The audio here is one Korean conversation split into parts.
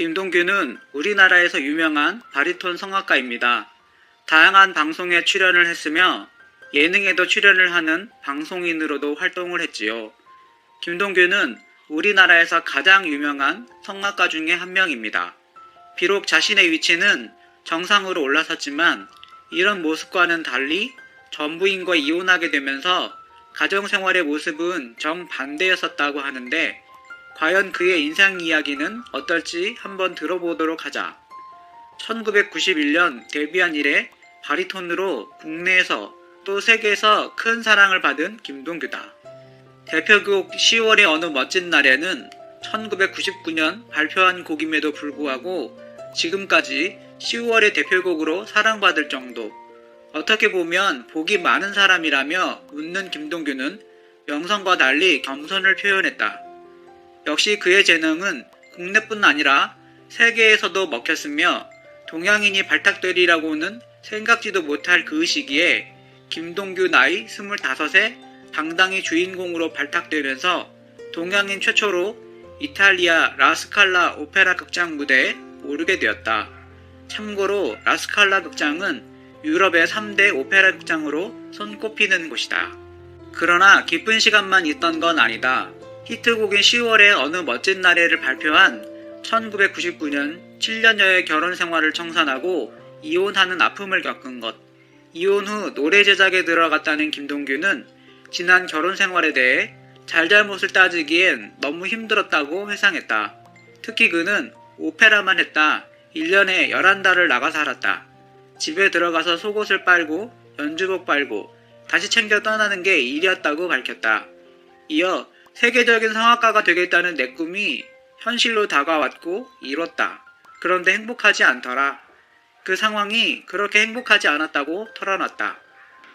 김동규는 우리나라에서 유명한 바리톤 성악가입니다. 다양한 방송에 출연을 했으며 예능에도 출연을 하는 방송인으로도 활동을 했지요. 김동규는 우리나라에서 가장 유명한 성악가 중에 한 명입니다. 비록 자신의 위치는 정상으로 올라섰지만 이런 모습과는 달리 전부인과 이혼하게 되면서 가정생활의 모습은 정반대였었다고 하는데 과연 그의 인생 이야기는 어떨지 한번 들어보도록 하자. 1991년 데뷔한 이래 바리톤으로 국내에서 또 세계에서 큰 사랑을 받은 김동규다. 대표곡 10월의 어느 멋진 날에는 1999년 발표한 곡임에도 불구하고 지금까지 10월의 대표곡으로 사랑받을 정도. 어떻게 보면 복이 많은 사람이라며 웃는 김동규는 명성과 달리 겸손을 표현했다. 역시 그의 재능은 국내뿐 아니라 세계에서도 먹혔으며 동양인이 발탁되리라고는 생각지도 못할 그 시기에 김동규 나이 25세 당당히 주인공으로 발탁되면서 동양인 최초로 이탈리아 라스칼라 오페라 극장 무대에 오르게 되었다. 참고로 라스칼라 극장은 유럽의 3대 오페라 극장으로 손꼽히는 곳이다. 그러나 기쁜 시간만 있던 건 아니다. 히트곡인 10월의 어느 멋진 날에를 발표한 1999년 7년여의 결혼 생활을 청산하고 이혼하는 아픔을 겪은 것. 이혼 후 노래 제작에 들어갔다는 김동규는 지난 결혼 생활에 대해 잘잘못을 따지기엔 너무 힘들었다고 회상했다. 특히 그는 오페라만 했다. 1년에 11달을 나가 살았다. 집에 들어가서 속옷을 빨고 연주복 빨고 다시 챙겨 떠나는 게 일이었다고 밝혔다. 이어 세계적인 성악가가 되겠다는 내 꿈이 현실로 다가왔고 이뤘다. 그런데 행복하지 않더라. 그 상황이 그렇게 행복하지 않았다고 털어놨다.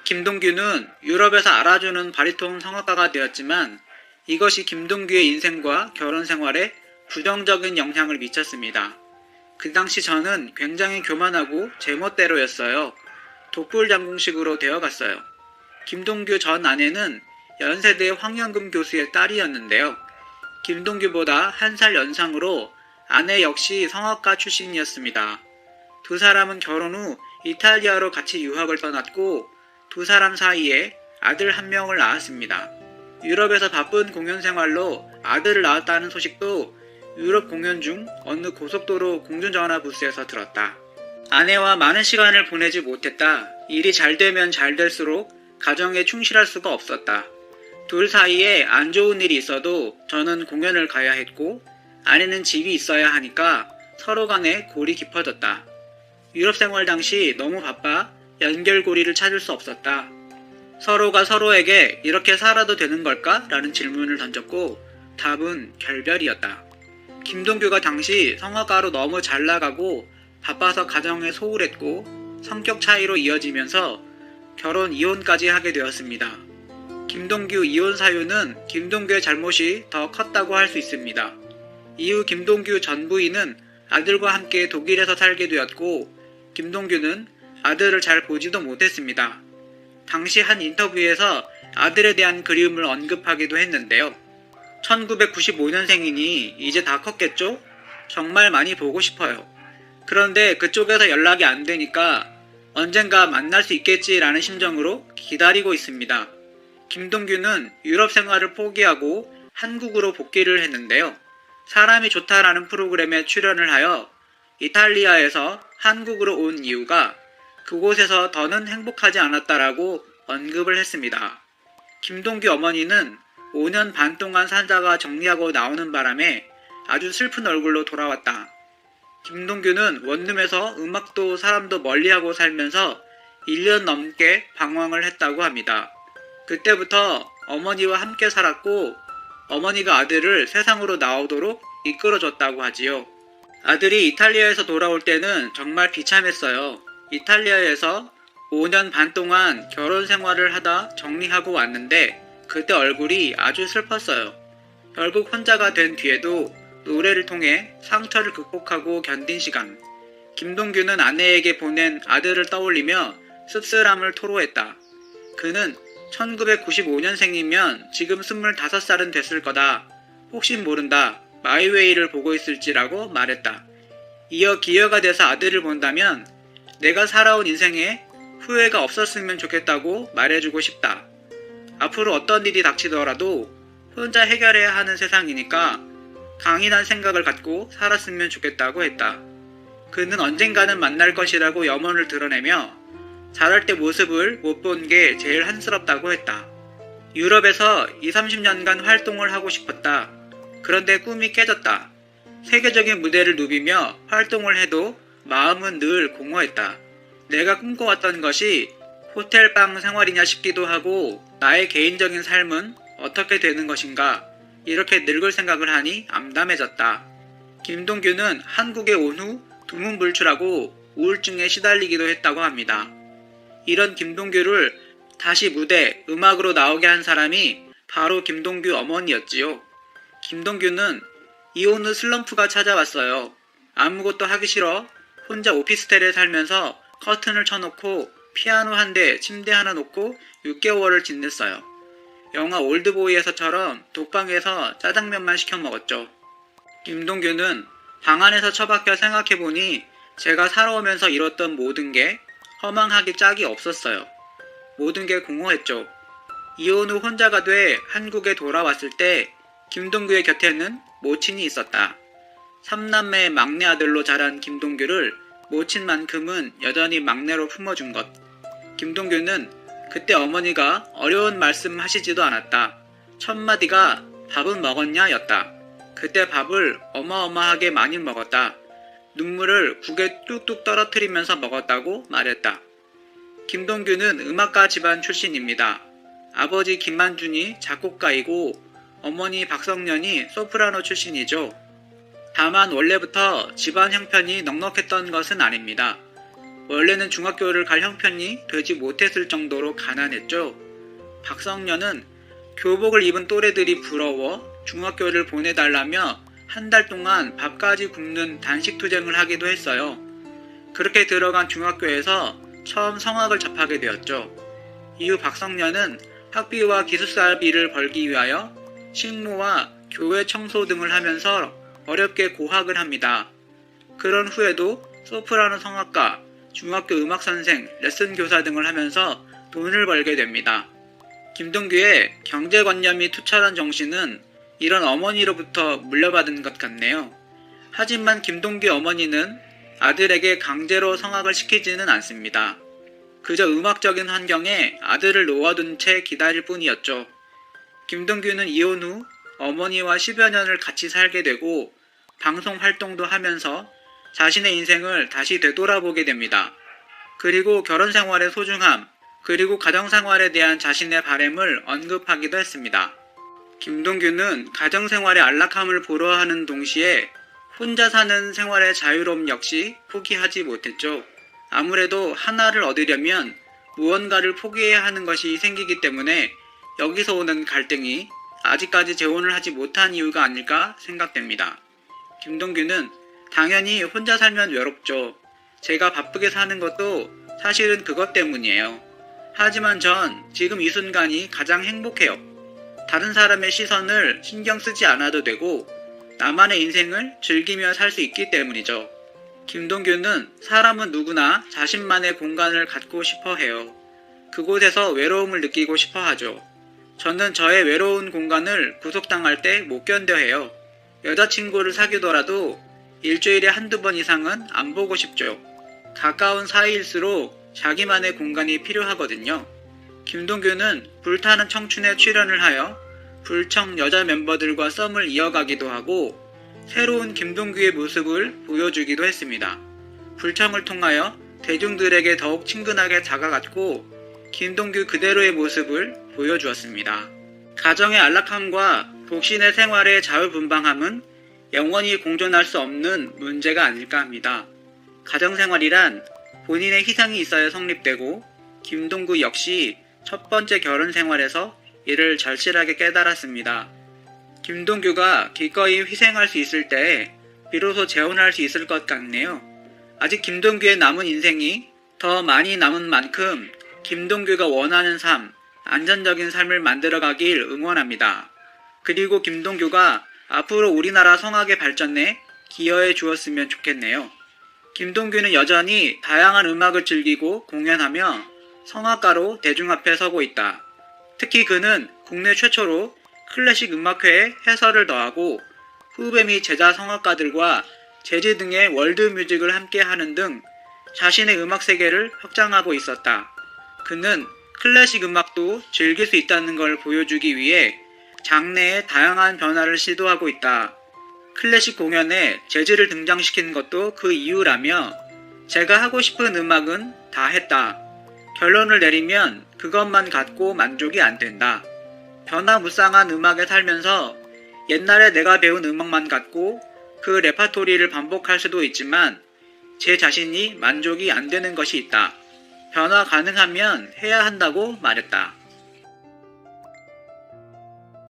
김동규는 유럽에서 알아주는 바리톤 성악가가 되었지만 이것이 김동규의 인생과 결혼 생활에 부정적인 영향을 미쳤습니다. 그 당시 저는 굉장히 교만하고 제멋대로였어요. 독불장군식으로 되어갔어요. 김동규 전 아내는 연세대 황영금 교수의 딸이었는데요. 김동규보다 1살 연상으로 아내 역시 성악가 출신이었습니다. 두 사람은 결혼 후 이탈리아로 같이 유학을 떠났고 두 사람 사이에 아들 한 명을 낳았습니다. 유럽에서 바쁜 공연 생활로 아들을 낳았다는 소식도 유럽 공연 중 어느 고속도로 공중전화 부스에서 들었다. 아내와 많은 시간을 보내지 못했다. 일이 잘 되면 잘 될수록 가정에 충실할 수가 없었다. 둘 사이에 안 좋은 일이 있어도 저는 공연을 가야 했고 아내는 집이 있어야 하니까 서로 간에 골이 깊어졌다. 유럽 생활 당시 너무 바빠 연결고리를 찾을 수 없었다. 서로가 서로에게 이렇게 살아도 되는 걸까? 라는 질문을 던졌고 답은 결별이었다. 김동규가 당시 성악가로 너무 잘 나가고 바빠서 가정에 소홀했고 성격 차이로 이어지면서 결혼 이혼까지 하게 되었습니다. 김동규 이혼 사유는 김동규의 잘못이 더 컸다고 할 수 있습니다. 이후 김동규 전 부인은 아들과 함께 독일에서 살게 되었고 김동규는 아들을 잘 보지도 못했습니다. 당시 한 인터뷰에서 아들에 대한 그리움을 언급하기도 했는데요. 1995년생이니 이제 다 컸겠죠? 정말 많이 보고 싶어요. 그런데 그쪽에서 연락이 안 되니까 언젠가 만날 수 있겠지라는 심정으로 기다리고 있습니다. 김동규는 유럽 생활을 포기하고 한국으로 복귀를 했는데요. 사람이 좋다라는 프로그램에 출연을 하여 이탈리아에서 한국으로 온 이유가 그곳에서 더는 행복하지 않았다라고 언급을 했습니다. 김동규 어머니는 5년 반 동안 산다가 정리하고 나오는 바람에 아주 슬픈 얼굴로 돌아왔다. 김동규는 원룸에서 음악도 사람도 멀리하고 살면서 1년 넘게 방황을 했다고 합니다. 그때부터 어머니와 함께 살았고 어머니가 아들을 세상으로 나오도록 이끌어줬다고 하지요. 아들이 이탈리아에서 돌아올 때는 정말 비참했어요. 이탈리아에서 5년 반 동안 결혼 생활을 하다 정리하고 왔는데 그때 얼굴이 아주 슬펐어요. 결국 혼자가 된 뒤에도 노래를 통해 상처를 극복하고 견딘 시간. 김동규는 아내에게 보낸 아들을 떠올리며 씁쓸함을 토로했다. 그는 1995년생이면 지금 25살은 됐을 거다. 혹시 모른다. 마이웨이를 보고 있을지라고 말했다. 이어 기여가 돼서 아들을 본다면 내가 살아온 인생에 후회가 없었으면 좋겠다고 말해주고 싶다. 앞으로 어떤 일이 닥치더라도 혼자 해결해야 하는 세상이니까 강인한 생각을 갖고 살았으면 좋겠다고 했다. 그는 언젠가는 만날 것이라고 염원을 드러내며 자랄 때 모습을 못 본 게 제일 한스럽다고 했다. 유럽에서 20-30년간 활동을 하고 싶었다. 그런데 꿈이 깨졌다. 세계적인 무대를 누비며 활동을 해도 마음은 늘 공허했다. 내가 꿈꿔왔던 것이 호텔방 생활이냐 싶기도 하고 나의 개인적인 삶은 어떻게 되는 것인가 이렇게 늙을 생각을 하니 암담해졌다. 김동규는 한국에 온 후 두문불출하고 우울증에 시달리기도 했다고 합니다. 이런 김동규를 다시 무대, 음악으로 나오게 한 사람이 바로 김동규 어머니였지요. 김동규는 이혼 후 슬럼프가 찾아왔어요. 아무것도 하기 싫어 혼자 오피스텔에 살면서 커튼을 쳐놓고 피아노 한 대, 침대 하나 놓고 6개월을 지냈어요. 영화 올드보이에서처럼 독방에서 짜장면만 시켜 먹었죠. 김동규는 방 안에서 처박혀 생각해보니 제가 살아오면서 이뤘던 모든 게 허망하기 짝이 없었어요. 모든 게 공허했죠. 이혼 후 혼자가 돼 한국에 돌아왔을 때 김동규의 곁에는 모친이 있었다. 3남매의 막내 아들로 자란 김동규를 모친만큼은 여전히 막내로 품어준 것. 김동규는 그때 어머니가 어려운 말씀 하시지도 않았다. 첫 마디가 밥은 먹었냐 였다. 그때 밥을 어마어마하게 많이 먹었다. 눈물을 국에 뚝뚝 떨어뜨리면서 먹었다고 말했다. 김동규는 음악가 집안 출신입니다. 아버지 김만준이 작곡가이고 어머니 박성년이 소프라노 출신이죠. 다만 원래부터 집안 형편이 넉넉했던 것은 아닙니다. 원래는 중학교를 갈 형편이 되지 못했을 정도로 가난했죠. 박성년은 교복을 입은 또래들이 부러워 중학교를 보내달라며 한 달 동안 밥까지 굶는 단식투쟁을 하기도 했어요. 그렇게 들어간 중학교에서 처음 성악을 접하게 되었죠. 이후 박성년은 학비와 기숙사비를 벌기 위하여 식모와 교회 청소 등을 하면서 어렵게 고학을 합니다. 그런 후에도 소프라노 성악가, 중학교 음악선생, 레슨교사 등을 하면서 돈을 벌게 됩니다. 김동규의 경제관념이 투철한 정신은 이런 어머니로부터 물려받은 것 같네요. 하지만 김동규 어머니는 아들에게 강제로 성악을 시키지는 않습니다. 그저 음악적인 환경에 아들을 놓아둔 채 기다릴 뿐이었죠. 김동규는 이혼 후 어머니와 10여 년을 같이 살게 되고 방송 활동도 하면서 자신의 인생을 다시 되돌아보게 됩니다. 그리고 결혼 생활의 소중함, 그리고 가정 생활에 대한 자신의 바램을 언급하기도 했습니다. 김동규는 가정 생활의 안락함을 보러하는 동시에 혼자 사는 생활의 자유로움 역시 포기하지 못했죠. 아무래도 하나를 얻으려면 무언가를 포기해야 하는 것이 생기기 때문에 여기서 오는 갈등이 아직까지 재혼을 하지 못한 이유가 아닐까 생각됩니다. 김동규는 당연히 혼자 살면 외롭죠. 제가 바쁘게 사는 것도 사실은 그것 때문이에요. 하지만 전 지금 이 순간이 가장 행복해요. 다른 사람의 시선을 신경 쓰지 않아도 되고 나만의 인생을 즐기며 살 수 있기 때문이죠. 김동규는 사람은 누구나 자신만의 공간을 갖고 싶어 해요. 그곳에서 외로움을 느끼고 싶어 하죠. 저는 저의 외로운 공간을 구속당할 때 못 견뎌 해요. 여자친구를 사귀더라도 일주일에 한두 번 이상은 안 보고 싶죠. 가까운 사이일수록 자기만의 공간이 필요하거든요. 김동규는 불타는 청춘에 출연을 하여 불청 여자 멤버들과 썸을 이어가기도 하고 새로운 김동규의 모습을 보여주기도 했습니다. 불청을 통하여 대중들에게 더욱 친근하게 다가갔고 김동규 그대로의 모습을 보여주었습니다. 가정의 안락함과 독신의 생활의 자유분방함은 영원히 공존할 수 없는 문제가 아닐까 합니다. 가정생활이란 본인의 희생이 있어야 성립되고 김동규 역시 첫 번째 결혼 생활에서 이를 절실하게 깨달았습니다. 김동규가 기꺼이 희생할 수 있을 때 비로소 재혼할 수 있을 것 같네요. 아직 김동규의 남은 인생이 더 많이 남은 만큼 김동규가 원하는 삶, 안전적인 삶을 만들어가길 응원합니다. 그리고 김동규가 앞으로 우리나라 성악의 발전에 기여해 주었으면 좋겠네요. 김동규는 여전히 다양한 음악을 즐기고 공연하며 성악가로 대중 앞에 서고 있다. 특히 그는 국내 최초로 클래식 음악회에 해설을 더하고 후배 및 제자 성악가들과 재즈 등의 월드뮤직을 함께 하는 등 자신의 음악 세계를 확장하고 있었다. 그는 클래식 음악도 즐길 수 있다는 걸 보여주기 위해 장르의 다양한 변화를 시도하고 있다. 클래식 공연에 재즈를 등장시키는 것도 그 이유라며 제가 하고 싶은 음악은 다 했다. 결론을 내리면 그것만 갖고 만족이 안 된다. 변화무쌍한 음악에 살면서 옛날에 내가 배운 음악만 갖고 그 레파토리를 반복할 수도 있지만 제 자신이 만족이 안 되는 것이 있다. 변화 가능하면 해야 한다고 말했다.